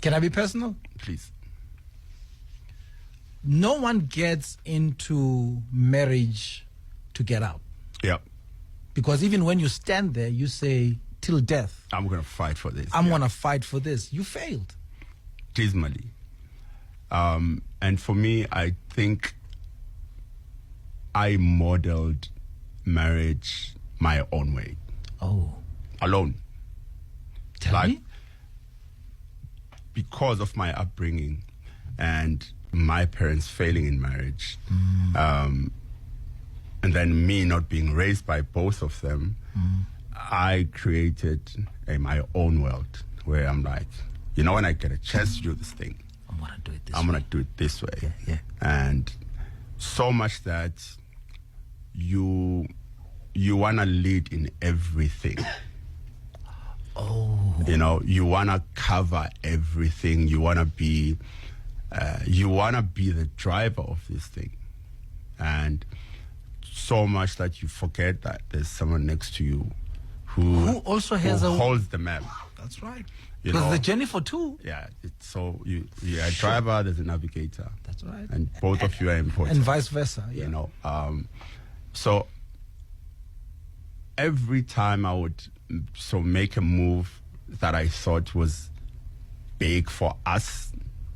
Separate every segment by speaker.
Speaker 1: Can I be personal?
Speaker 2: Please.
Speaker 1: No one gets into marriage to get out.
Speaker 2: Yeah.
Speaker 1: Because even when you stand there, you say, till death,
Speaker 2: I'm going to fight for this.
Speaker 1: I'm going to fight for this. You failed.
Speaker 2: Dismally. And for me, I think I modeled marriage my own way.
Speaker 1: Oh.
Speaker 2: Alone.
Speaker 1: Tell me.
Speaker 2: Because of my upbringing and my parents failing in marriage, and then me not being raised by both of them, I created my own world where I'm like, when I get a chance to do this thing,
Speaker 1: I'm going to do it this
Speaker 2: I'm
Speaker 1: way.
Speaker 2: going to do it this way.
Speaker 1: Yeah.
Speaker 2: And so much that you want to lead in everything.
Speaker 1: Oh.
Speaker 2: You want to cover everything. You want to be the driver of this thing. And so much that you forget that there's someone next to you who
Speaker 1: also has
Speaker 2: holds the map.
Speaker 1: That's right.
Speaker 2: You
Speaker 1: Because
Speaker 2: know,
Speaker 1: the journey for two.
Speaker 2: Yeah. So you're a driver, there's a navigator.
Speaker 1: That's right.
Speaker 2: And both of you are important.
Speaker 1: And vice versa. Yeah.
Speaker 2: So every time I would make a move that I thought was big for us,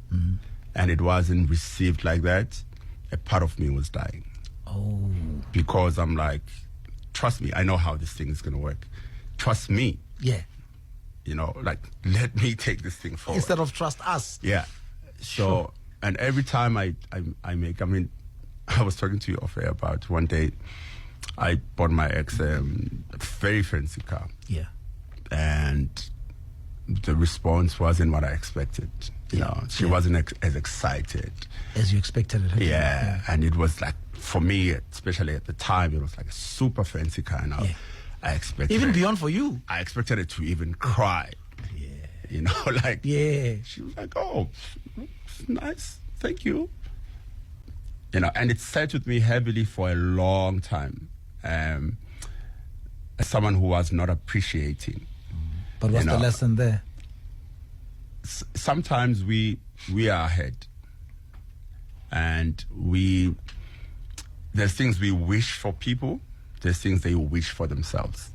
Speaker 2: and it wasn't received like that, a part of me was dying.
Speaker 1: Oh.
Speaker 2: Because I'm like, trust me, I know how this thing is going to work. Trust me.
Speaker 1: Yeah.
Speaker 2: Let me take this thing forward.
Speaker 1: Instead of trust us.
Speaker 2: Yeah. So, and every time I was talking to you off air about one day, I bought my ex a very fancy car.
Speaker 1: Yeah.
Speaker 2: And the response wasn't what I expected. She wasn't as excited
Speaker 1: as you expected it.
Speaker 2: Yeah. And it was like, for me, especially at the time, it was like a super fancy car. And I expected
Speaker 1: even beyond for you.
Speaker 2: I expected it to even cry.
Speaker 1: Yeah. Yeah.
Speaker 2: She was like, oh, nice, thank you. And it sat with me heavily for a long time. As someone who was not appreciating.
Speaker 1: But what's the lesson there?
Speaker 2: Sometimes we are ahead, and there's things we wish for people, there's things they wish for themselves,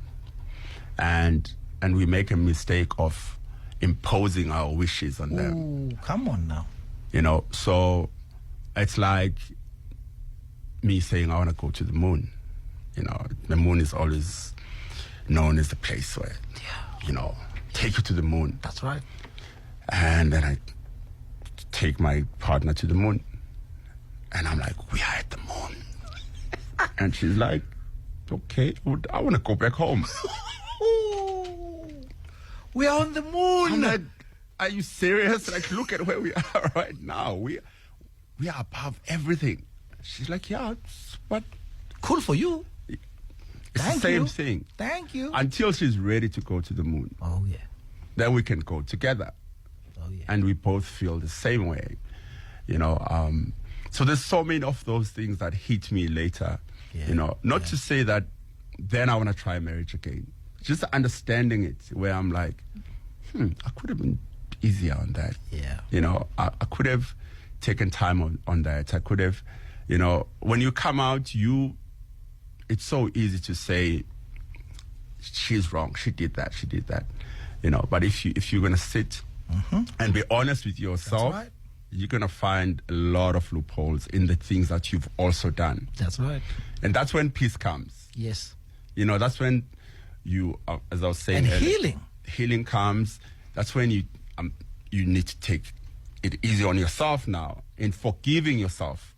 Speaker 2: and we make a mistake of imposing our wishes on them.
Speaker 1: Ooh, come on now.
Speaker 2: So it's like me saying I want to go to the moon. The moon is always known as the place where, take you to the moon.
Speaker 1: That's right.
Speaker 2: And then I take my partner to the moon. And I'm like, we are at the moon. And she's like, okay, I want to go back home.
Speaker 1: We are on the moon.
Speaker 2: I'm like, are you serious? Like, look at where we are right now. We are above everything. She's like, yeah, but
Speaker 1: cool for you.
Speaker 2: It's the same thing.
Speaker 1: Thank you.
Speaker 2: Until she's ready to go to the moon.
Speaker 1: Oh, yeah.
Speaker 2: Then we can go together.
Speaker 1: Oh, yeah.
Speaker 2: And we both feel the same way. So there's so many of those things that hit me later.
Speaker 1: Yeah.
Speaker 2: Not to say that then I want to try marriage again. Just understanding it where I'm like, I could have been easier on that.
Speaker 1: Yeah.
Speaker 2: I could have taken time on that. I could have, when you come out, it's so easy to say, she's wrong, she did that. But if you're going to sit and be honest with yourself,
Speaker 1: right.
Speaker 2: You're going to find a lot of loopholes in the things that you've also done.
Speaker 1: That's right.
Speaker 2: And that's when peace comes.
Speaker 1: Yes.
Speaker 2: That's when you, as I was saying,
Speaker 1: and
Speaker 2: healing comes. That's when you need to take it easy on yourself now in forgiving yourself,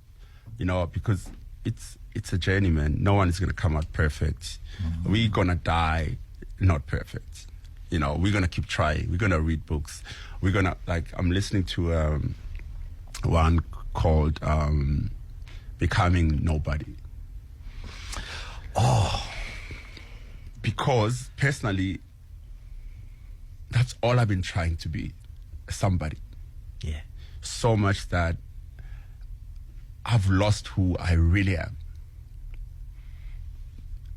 Speaker 2: because it's a journey, man. No one is going to come out perfect. We're going to die not perfect. We're going to keep trying. We're going to read books. We're going to, I'm listening to one called Becoming Nobody.
Speaker 1: Oh.
Speaker 2: Because, personally, that's all I've been trying to be, somebody.
Speaker 1: Yeah.
Speaker 2: So much that I've lost who I really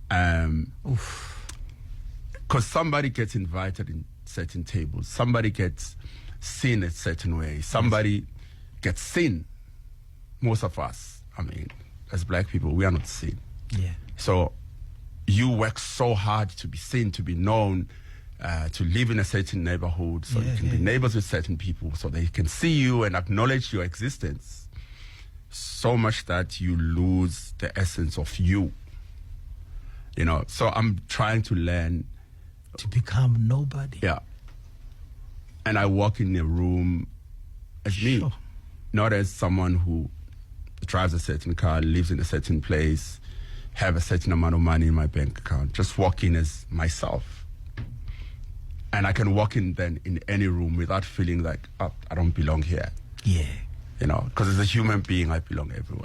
Speaker 2: am. Because somebody gets invited in certain tables. Somebody gets seen a certain way. Somebody gets seen. Most of us, I mean, as black people, we are not seen.
Speaker 1: Yeah.
Speaker 2: So you work so hard to be seen, to be known, to live in a certain neighborhood, so you can be neighbors with certain people, so they can see you and acknowledge your existence. So much that you lose the essence of you. You know, so I'm trying to learn
Speaker 1: To become nobody.
Speaker 2: Yeah. And I walk in a room as me,
Speaker 1: Sure.
Speaker 2: not as someone who drives a certain car, lives in a certain place, have a certain amount of money in my bank account. Just walk in as myself. And I can walk in then in any room without feeling like, oh, I don't belong here.
Speaker 1: Yeah.
Speaker 2: You know, because as a human being, I belong everywhere.